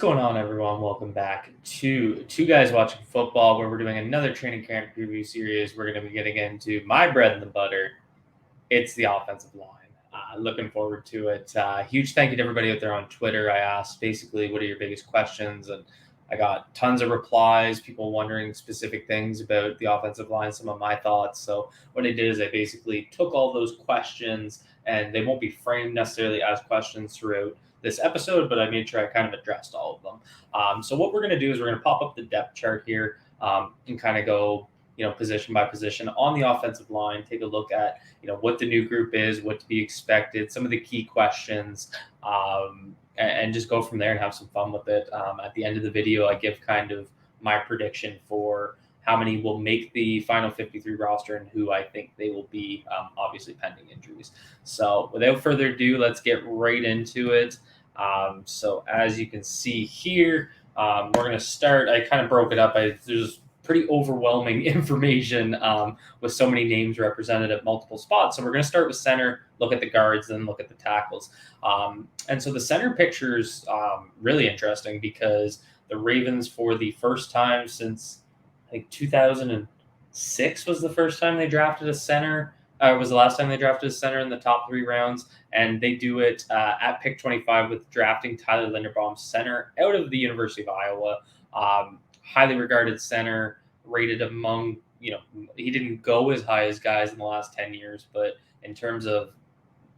going on, everyone? Welcome back to Two Guys Watching Football, where we're doing another training camp preview series. We're going to be getting into my bread and the butter. It's the offensive line. Looking forward to it. Huge thank you to everybody out there on Twitter. I asked basically, what are your biggest questions? And I got tons of replies, people wondering specific things about the offensive line, some of my thoughts. So what I did is I basically took all those questions, and they won't be framed necessarily as questions throughout this episode, but I made sure I kind of addressed all of them. So what we're going to do is we're going to pop up the depth chart here and kind of go, position by position on the offensive line, take a look at, what the new group is, what to be expected, some of the key questions, and just go from there and have some fun with it. At the end of the video, I give kind of my prediction for how many will make the final 53 roster and who I think they will be, obviously pending injuries. So without further ado, let's get right into it. So as you can see here, we're going to start. I kind of broke it up. There's pretty overwhelming information with so many names represented at multiple spots. So we're going to start with center, look at the guards, then look at the tackles. And so the center picture is really interesting because the Ravens, for the first time since I think 2006 was the first time they drafted a center. Was the last time they drafted a center in the top 3 rounds, and they do it at pick 25 with drafting Tyler Linderbaum, center out of the University of Iowa. Highly regarded center, rated among, he didn't go as high as guys in the last 10 years, but in terms of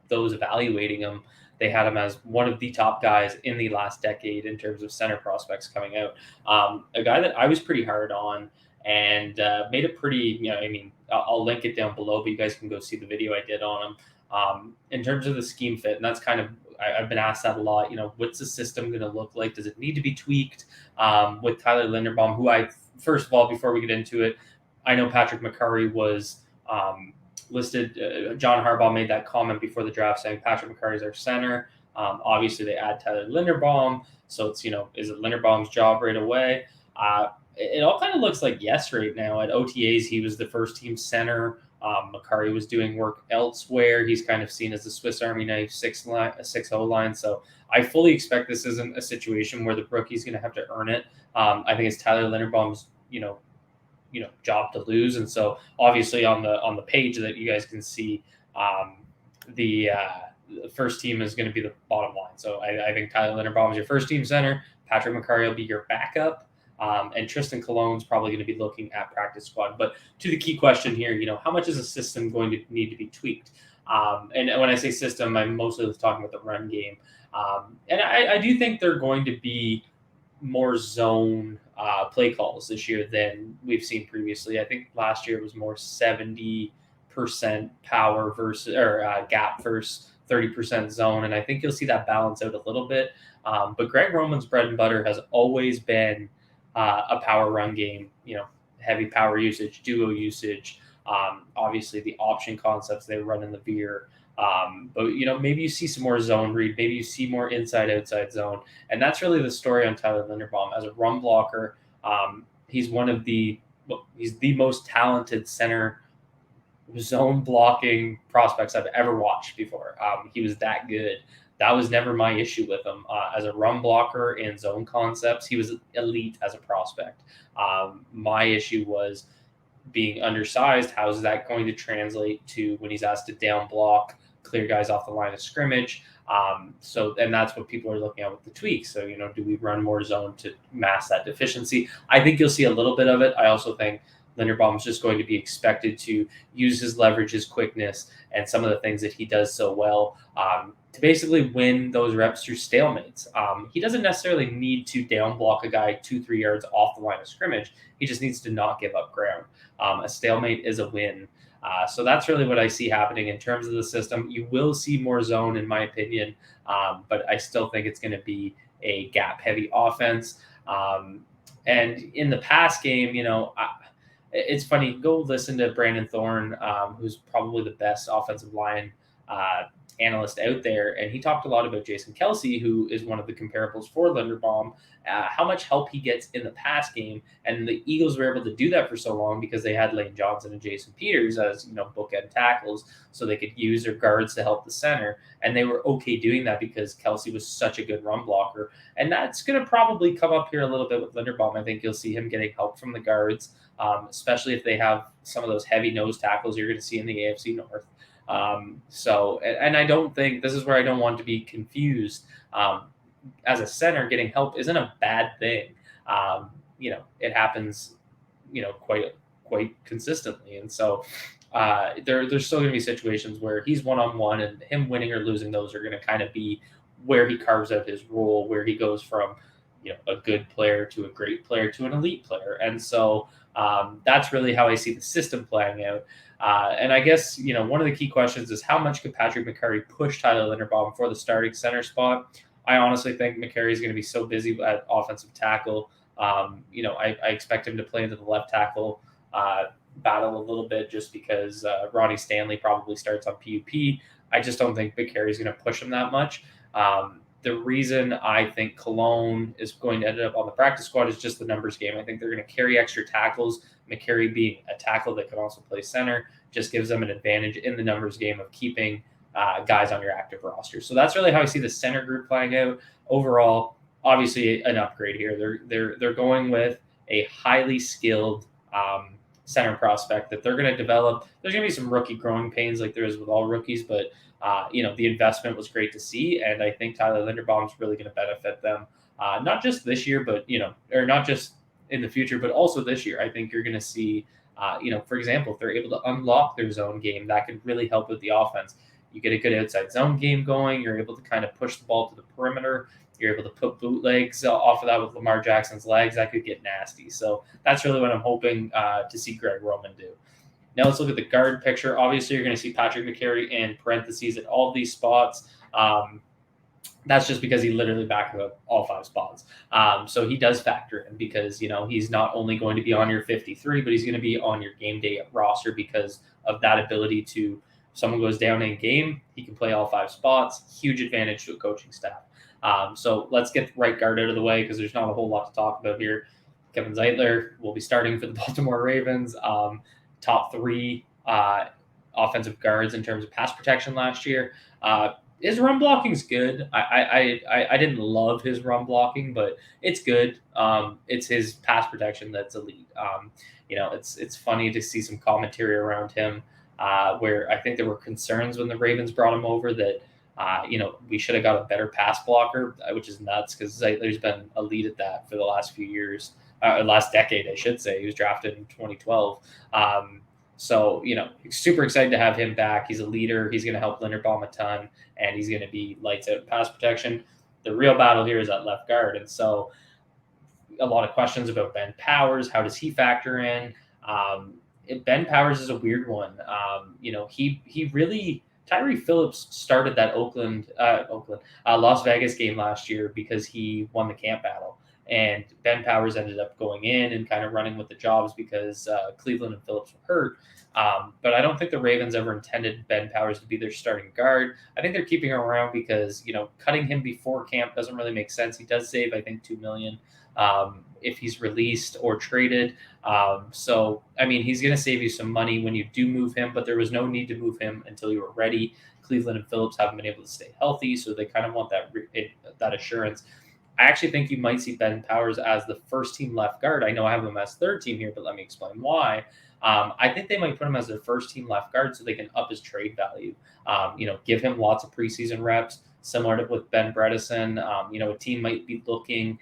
those evaluating him, they had him as one of the top guys in the last decade in terms of center prospects coming out. A guy that I was pretty hard on and made it pretty, I'll link it down below, but you guys can go see the video I did on him. In terms of the scheme fit, and that's kind of, I've been asked that a lot, what's the system going to look like? Does it need to be tweaked? With Tyler Linderbaum, who first of all, before we get into it, I know Patrick McCurry was listed. John Harbaugh made that comment before the draft saying Patrick McCurry is our center. Obviously, they add Tyler Linderbaum. So it's, is it Linderbaum's job right away? It all kind of looks like yes right now. At OTAs, he was the first team center. McCurry was doing work elsewhere. He's kind of seen as the Swiss Army knife 6-0 line. So I fully expect this isn't a situation where the rookie's going to have to earn it. I think it's Tyler Linderbaum's, job to lose. And so obviously on the page that you guys can see, the first team is going to be the bottom line. So I think Tyler Linderbaum is your first team center. Patrick McCurry will be your backup. And Tristan Cologne's probably going to be looking at practice squad. But to the key question here, how much is a system going to need to be tweaked? And when I say system, I'm mostly talking about the run game. And I do think they're going to be more zone play calls this year than we've seen previously. I think last year it was more 70% power versus gap versus 30% zone. And I think you'll see that balance out a little bit. But Greg Roman's bread and butter has always been a power run game, heavy power usage, duo usage, obviously the option concepts they run in the veer. But, maybe you see some more zone read, maybe you see more inside-outside zone. And that's really the story on Tyler Linderbaum. As a run blocker, he's he's the most talented center zone blocking prospects I've ever watched before. He was that good. That was never my issue with him. As a run blocker in zone concepts, he was elite as a prospect. My issue was being undersized. How is that going to translate to when he's asked to down block, clear guys off the line of scrimmage? And that's what people are looking at with the tweaks. So, do we run more zone to mask that deficiency? I think you'll see a little bit of it. I also think Linderbaum is just going to be expected to use his leverage, his quickness, and some of the things that he does so well to basically win those reps through stalemates. He doesn't necessarily need to down block a guy 2-3 yards off the line of scrimmage. He just needs to not give up ground. A stalemate is a win. So that's really what I see happening in terms of the system. You will see more zone, in my opinion, but I still think it's going to be a gap-heavy offense. And in the pass game, it's funny. Go listen to Brandon Thorne, who's probably the best offensive line analyst out there, and he talked a lot about Jason Kelsey, who is one of the comparables for Linderbaum, how much help he gets in the pass game. And the Eagles were able to do that for so long because they had Lane Johnson and Jason Peters as bookend tackles, so they could use their guards to help the center. And they were okay doing that because Kelsey was such a good run blocker. And that's going to probably come up here a little bit with Linderbaum. I think you'll see him getting help from the guards, especially if they have some of those heavy nose tackles you're going to see in the AFC North. And I don't think this is where I don't want to be confused. As a center, getting help isn't a bad thing. It happens, quite consistently, and so there's still going to be situations where he's one-on-one, and him winning or losing those are going to kind of be where he carves out his role, where he goes from a good player to a great player to an elite player, and so that's really how I see the system playing out. And I guess, one of the key questions is how much could Patrick McCarry push Tyler Linderbaum for the starting center spot? I honestly think McCarry is going to be so busy at offensive tackle. I expect him to play into the left tackle battle a little bit just because Ronnie Stanley probably starts on PUP. I just don't think McCarry is going to push him that much. The reason I think Cologne is going to end up on the practice squad is just the numbers game. I think they're going to carry extra tackles. McCarry being a tackle that can also play center just gives them an advantage in the numbers game of keeping guys on your active roster. So that's really how I see the center group playing out. Overall, obviously an upgrade here. They're going with a highly skilled center prospect that they're going to develop. There's going to be some rookie growing pains like there is with all rookies, but the investment was great to see, and I think Tyler Linderbaum is really going to benefit them, not just this year, but or not just in the future, but also this year. I think you're going to see, for example, if they're able to unlock their zone game, that could really help with the offense. You get a good outside zone game going. You're able to kind of push the ball to the perimeter. You're able to put bootlegs off of that with Lamar Jackson's legs. That could get nasty. So that's really what I'm hoping to see Greg Roman do. Now let's look at the guard picture. Obviously, you're going to see Patrick McCarry in parentheses at all of these spots. That's just because he literally backed up all 5 spots. So he does factor in because, he's not only going to be on your 53, but he's going to be on your game day roster because of that ability to, if someone goes down in game, he can play all 5 spots. Huge advantage to a coaching staff. So let's get right guard out of the way because there's not a whole lot to talk about here. Kevin Zeitler will be starting for the Baltimore Ravens. Top 3 offensive guards in terms of pass protection last year. His run blocking is good. I didn't love his run blocking, but it's good. It's his pass protection that's elite. It's funny to see some commentary around him where I think there were concerns when the Ravens brought him over that we should have got a better pass blocker, which is nuts because Zeitler's been elite at that for the last few years. Last decade, I should say. He was drafted in 2012. So, super excited to have him back. He's a leader. He's going to help Linderbaum a ton, and he's going to be lights out in pass protection. The real battle here is at left guard. And so a lot of questions about Ben Powers. How does he factor in? Ben Powers is a weird one. He really – Tyree Phillips started that Las Vegas game last year because he won the camp battle. And Ben Powers ended up going in and kind of running with the jobs because Cleveland and Phillips were hurt. But I don't think the Ravens ever intended Ben Powers to be their starting guard. I think they're keeping him around because, cutting him before camp doesn't really make sense. He does save, I think, $2 million if he's released or traded. He's going to save you some money when you do move him, but there was no need to move him until you were ready. Cleveland and Phillips haven't been able to stay healthy, so they kind of want that assurance. I actually think you might see Ben Powers as the first-team left guard. I know I have him as third team here, but let me explain why. I think they might put him as their first-team left guard so they can up his trade value. Give him lots of preseason reps, similar to with Ben Bredesen. A team might be looking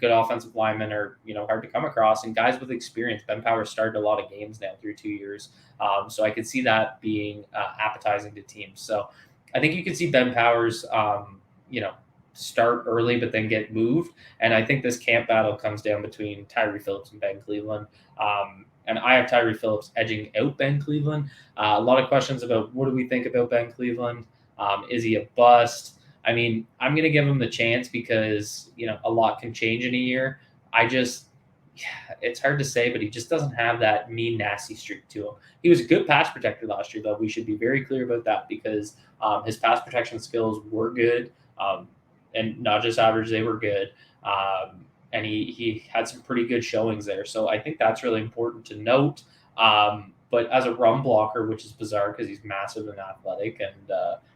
good offensive linemen are hard to come across, and guys with experience. Ben Powers started a lot of games now through 2 years, so I could see that being appetizing to teams. So I think you could see Ben Powers, start early but then get moved. And I think this camp battle comes down between Tyree Phillips and Ben Cleveland. And I have Tyree Phillips edging out Ben Cleveland. A lot of questions about what do we think about Ben Cleveland? Is he a bust? I mean, I'm going to give him the chance because, a lot can change in a year. I just Yeah, it's hard to say, but he just doesn't have that mean, nasty streak to him. He was a good pass protector last year, though. We should be very clear about that because his pass protection skills were good, and not just average; they were good. And he had some pretty good showings there. So I think that's really important to note. But as a run blocker, which is bizarre because he's massive and athletic and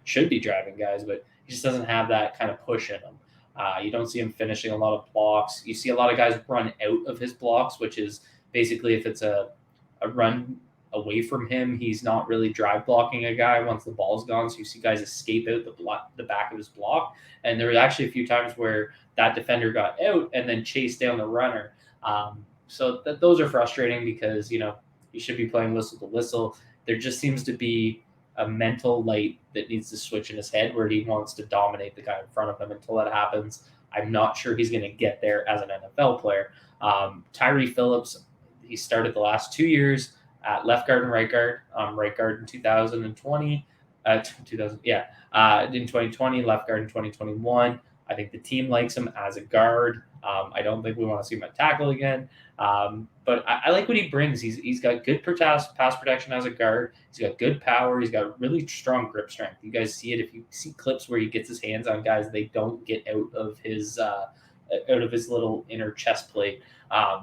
should be driving guys, but he just doesn't have that kind of push in him. You don't see him finishing a lot of blocks. You see a lot of guys run out of his blocks, which is basically if it's a run away from him, he's not really drive blocking a guy once the ball's gone. So you see guys escape out the back of his block. And there was actually a few times where that defender got out and then chased down the runner. Those are frustrating because, you should be playing whistle to whistle. There just seems to be a mental light that needs to switch in his head where he wants to dominate the guy in front of him. Until that happens, I'm not sure he's going to get there as an NFL player. Tyree Phillips, he started the last 2 years at left guard and right guard. Right guard in 2020, in 2020, left guard in 2021. I think the team likes him as a guard. I don't think we want to see him at tackle again. But I like what he brings. He's got good pass protection as a guard. He's got good power. He's got really strong grip strength. You guys see it if you see clips where he gets his hands on guys, they don't get out of his little inner chest plate,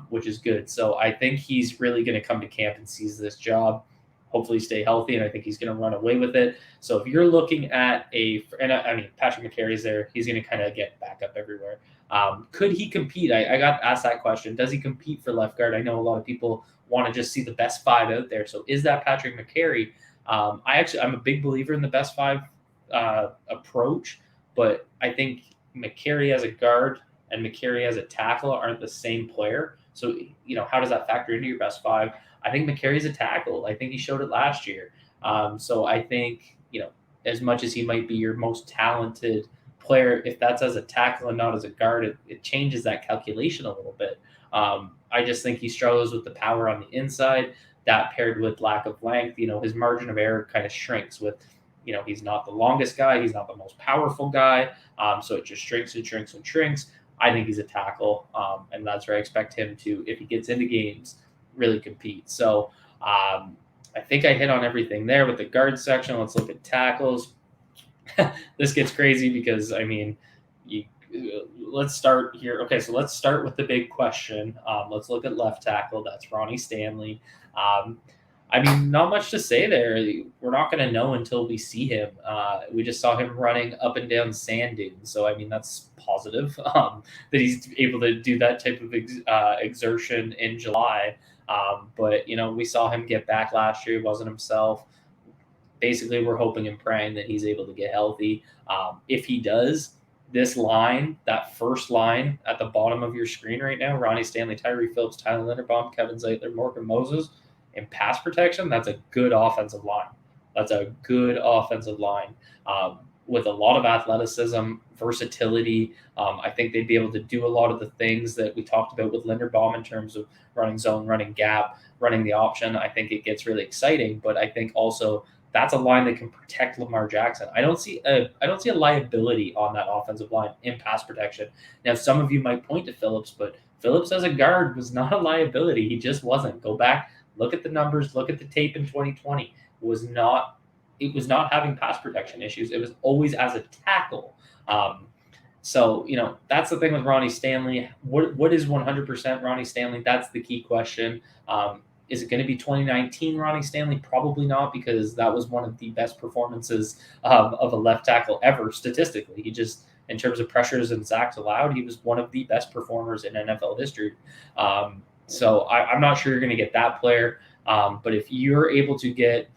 which is good. So I think he's really going to come to camp and seize this job. Hopefully stay healthy, and I think he's going to run away with it. So if you're looking at Patrick McCarry's there, he's going to kind of get back up everywhere. Could he compete? I got asked that question. Does he compete for left guard? I know a lot of people want to just see the best five out there. So is that Patrick McCarry? I'm a big believer in the best five approach, but I think McCarry as a guard and McCarry as a tackle aren't the same player. So, how does that factor into your best five? I think McCarry's a tackle. I think he showed it last year. So I think, as much as he might be your most talented player, if that's as a tackle and not as a guard, it changes that calculation a little bit. I just think he struggles with the power on the inside. That paired with lack of length, his margin of error kind of shrinks with, he's not the longest guy. He's not the most powerful guy. So it just shrinks and shrinks and shrinks. I think he's a tackle. And that's where I expect him to, if he gets into games, really compete. So I think I hit on everything there with the guard section. Let's look at tackles. This gets crazy because, let's start here. Okay, so let's start with the big question. Let's look at left tackle. That's Ronnie Stanley. Not much to say there. We're not going to know until we see him. We just saw him running up and down sand dunes. So, that's positive that he's able to do that type of exertion in July. But we saw him get back last year. He wasn't himself. Basically, we're hoping and praying that he's able to get healthy. If he does, this line, that first line at the bottom of your screen right now, Ronnie Stanley, Tyree Phillips, Tyler Linderbaum, Kevin Zeitler, Morgan Moses, in pass protection, that's a good offensive line. That's a good offensive line with a lot of athleticism, versatility. I think they'd be able to do a lot of the things that we talked about with Linderbaum in terms of running zone, running gap, running the option. I think it gets really exciting, but I think also that's a line that can protect Lamar Jackson. I don't see a liability on that offensive line in pass protection. Now, some of you might point to Phillips, but Phillips as a guard was not a liability. He just wasn't. Go back, look at the numbers, look at the tape in 2020. It was not having pass protection issues. It was always as a tackle. So that's the thing with Ronnie Stanley. What is 100% Ronnie Stanley? That's the key question. Is it going to be 2019 Ronnie Stanley? Probably not, because that was one of the best performances of a left tackle ever statistically. He just, in terms of pressures and sacks allowed, he was one of the best performers in NFL history. So I'm not sure you're going to get that player. But if you're able to get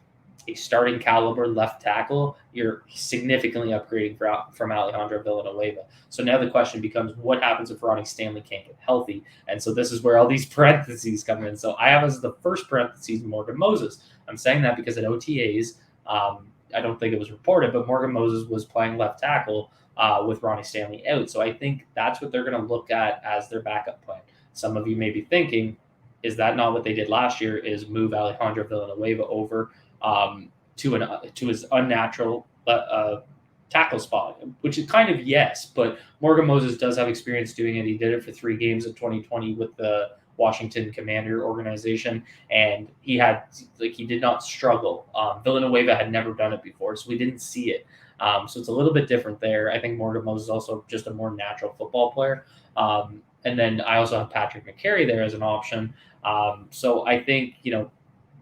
a starting caliber left tackle, you're significantly upgrading from Alejandro Villanueva. So now the question becomes, what happens if Ronnie Stanley can't get healthy? And so this is where all these parentheses come in. So I have as the first parentheses Morgan Moses. I'm saying that because at OTAs, I don't think it was reported, but Morgan Moses was playing left tackle with Ronnie Stanley out. So I think that's what they're going to look at as their backup plan. Some of you may be thinking, is that not what they did last year, is move Alejandro Villanueva over to his unnatural tackle spot, which is kind of yes, but Morgan Moses does have experience doing it. He did it for 3 games in 2020 with the Washington Commander organization, and he did not struggle. Villanueva had never done it before, so we didn't see it. So it's a little bit different there. I think Morgan Moses is also just a more natural football player. And then I also have Patrick McCary there as an option. So I think,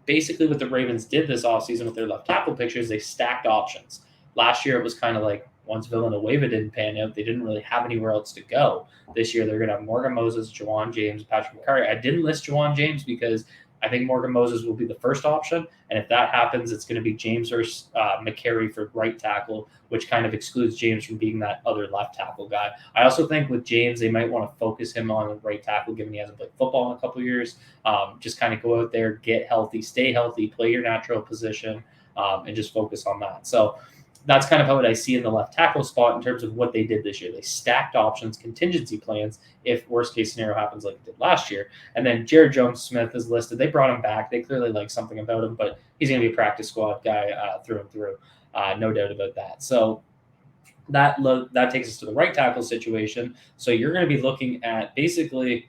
basically what the Ravens did this offseason with their left tackle pictures, they stacked options. Last year, it was kind of like once Villanueva didn't pan out, they didn't really have anywhere else to go. This year, they're going to have Morgan Moses, Juwan James, Patrick McCary. I didn't list Juwan James because I think Morgan Moses will be the first option. And if that happens, it's going to be James or McCary for right tackle, which kind of excludes James from being that other left tackle guy. I also think with James, they might want to focus him on the right tackle, given he hasn't played football in a couple of years. Just kind of go out there, get healthy, stay healthy, play your natural position, and just focus on that. So that's kind of how I see in the left tackle spot in terms of what they did this year. They stacked options, contingency plans, if worst case scenario happens like it did last year. And then Jared Jones-Smith is listed. They brought him back. They clearly like something about him, but he's going to be a practice squad guy through and through. No doubt about that. So that takes us to the right tackle situation. So you're going to be looking at basically,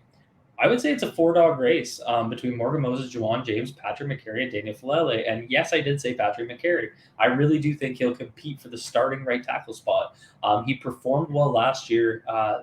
I would say it's a 4-dog race between Morgan Moses, Juwan James, Patrick McCary, and Daniel Falele. And yes, I did say Patrick McCary. I really do think he'll compete for the starting right tackle spot. He performed well last year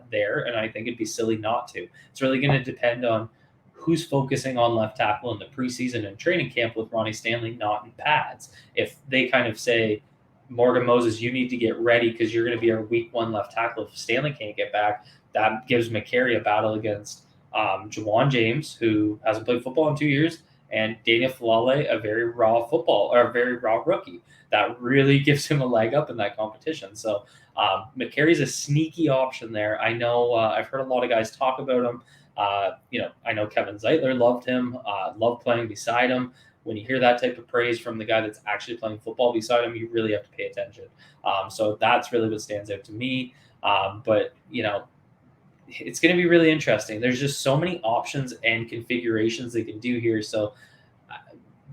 there, and I think it'd be silly not to. It's really going to depend on who's focusing on left tackle in the preseason and training camp with Ronnie Stanley not in pads. If they kind of say, Morgan Moses, you need to get ready because you're going to be our week 1 left tackle if Stanley can't get back, that gives McCary a battle against Juwan James, who hasn't played football in 2 years, and Daniel Falele, a very raw rookie. That really gives him a leg up in that competition. So McCary's a sneaky option there. I know I've heard a lot of guys talk about him. I know Kevin Zeitler loved him, loved playing beside him. When you hear that type of praise from the guy that's actually playing football beside him, you really have to pay attention. So that's really what stands out to me. But it's going to be really interesting. There's just so many options and configurations they can do here. So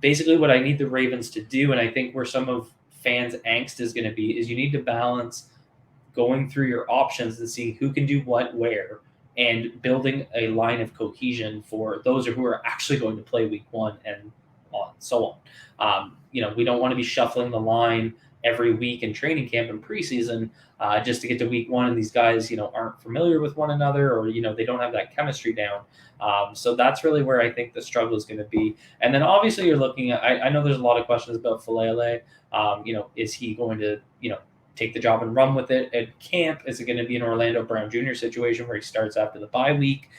basically what I need the Ravens to do, and I think where some of fans' angst is going to be, is you need to balance going through your options and seeing who can do what where and building a line of cohesion for those who are actually going to play week 1 and so on. We don't want to be shuffling the line every week in training camp and preseason just to get to week 1 and these guys aren't familiar with one another or they don't have that chemistry down. So that's really where I think the struggle is going to be. And then obviously you're looking at, I know there's a lot of questions about Falele. Is he going to take the job and run with it at camp? Is it going to be an Orlando Brown Jr. situation where he starts after the bye week?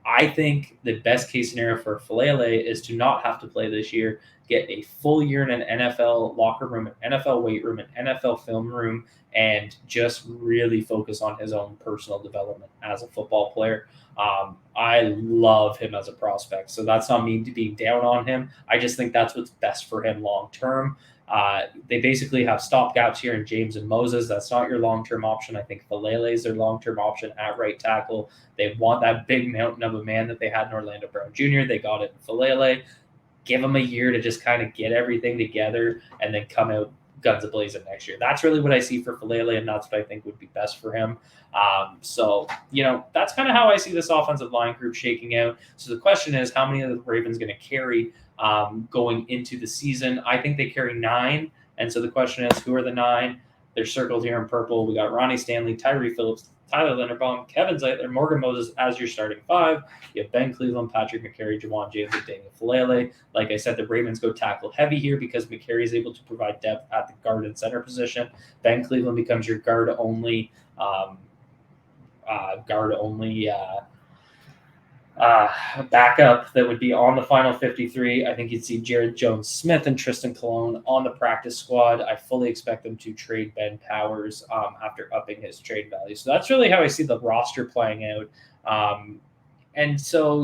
I think the best case scenario for Falele is to not have to play this year, get a full year in an NFL locker room, an NFL weight room, an NFL film room, and just really focus on his own personal development as a football player. I love him as a prospect, so that's not me being down on him. I just think that's what's best for him long term. They basically have stopgaps here in James and Moses. That's not your long-term option. I think Falele is their long-term option at right tackle. They want that big mountain of a man that they had in Orlando Brown Jr. They got it in Falele. Give him a year to just kind of get everything together and then come out guns a-blazing next year. That's really what I see for Falele, and that's what I think would be best for him. So that's kind of how I see this offensive line group shaking out. So the question is, how many of the Ravens going to carry going into the season? I think they carry 9. And so the question is, who are the 9? They're circled here in purple. We got Ronnie Stanley, Tyree Phillips, Tyler Linderbaum, Kevin Zeitler, Morgan Moses as your starting 5. You have Ben Cleveland, Patrick McCary, Juwan James, and Daniel Falele. Like I said, the Ravens go tackle heavy here because McCary is able to provide depth at the guard and center position. Ben Cleveland becomes your guard only backup that would be on the final 53. I think you'd see Jared Jones-Smith and Tristan Colon on the practice squad. I fully expect them to trade Ben Powers after upping his trade value. So that's really how I see the roster playing out. And so,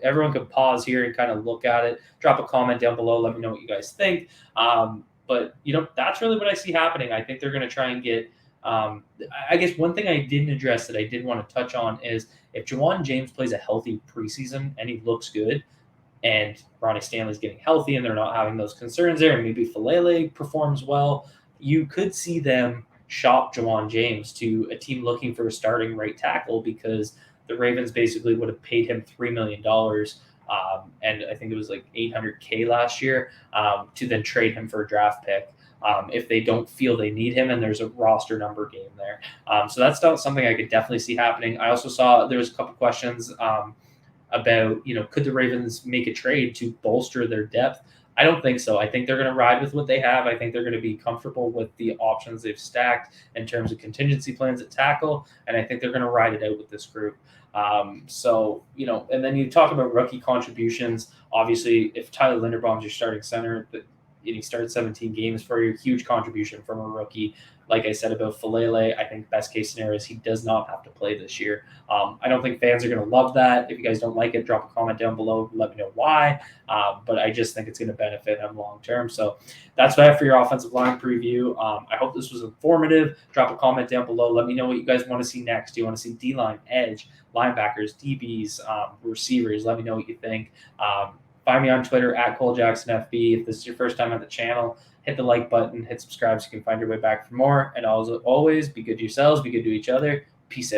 everyone could pause here and kind of look at it, drop a comment down below, let me know what you guys think. But that's really what I see happening. I think they're going to try and get I guess one thing I didn't address that I did want to touch on is if Juwan James plays a healthy preseason and he looks good and Ronnie Stanley's getting healthy and they're not having those concerns there and maybe Falele performs well, you could see them shop Juwan James to a team looking for a starting right tackle because the Ravens basically would have paid him $3 million. And I think it was like $800K last year to then trade him for a draft pick. If they don't feel they need him and there's a roster number game there. So that's something I could definitely see happening. I also saw there was a couple questions about, could the Ravens make a trade to bolster their depth? I don't think so. I think they're going to ride with what they have. I think they're going to be comfortable with the options they've stacked in terms of contingency plans at tackle, and I think they're going to ride it out with this group. And then you talk about rookie contributions. Obviously, if Tyler Linderbaum's your starting center, and he started 17 games for you, huge contribution from a rookie. Like I said about Falele, I think best case scenario is he does not have to play this year. I don't think fans are going to love that. If you guys don't like it, drop a comment down below. Let me know why. But I just think it's going to benefit him long term. So that's what I have for your offensive line preview. I hope this was informative. Drop a comment down below. Let me know what you guys want to see next. Do you want to see D-line, edge, linebackers, DBs, receivers? Let me know what you think. Find me on Twitter at ColeJacksonFB. If this is your first time on the channel, hit the like button, hit subscribe so you can find your way back for more. And as always, be good to yourselves, be good to each other. Peace out.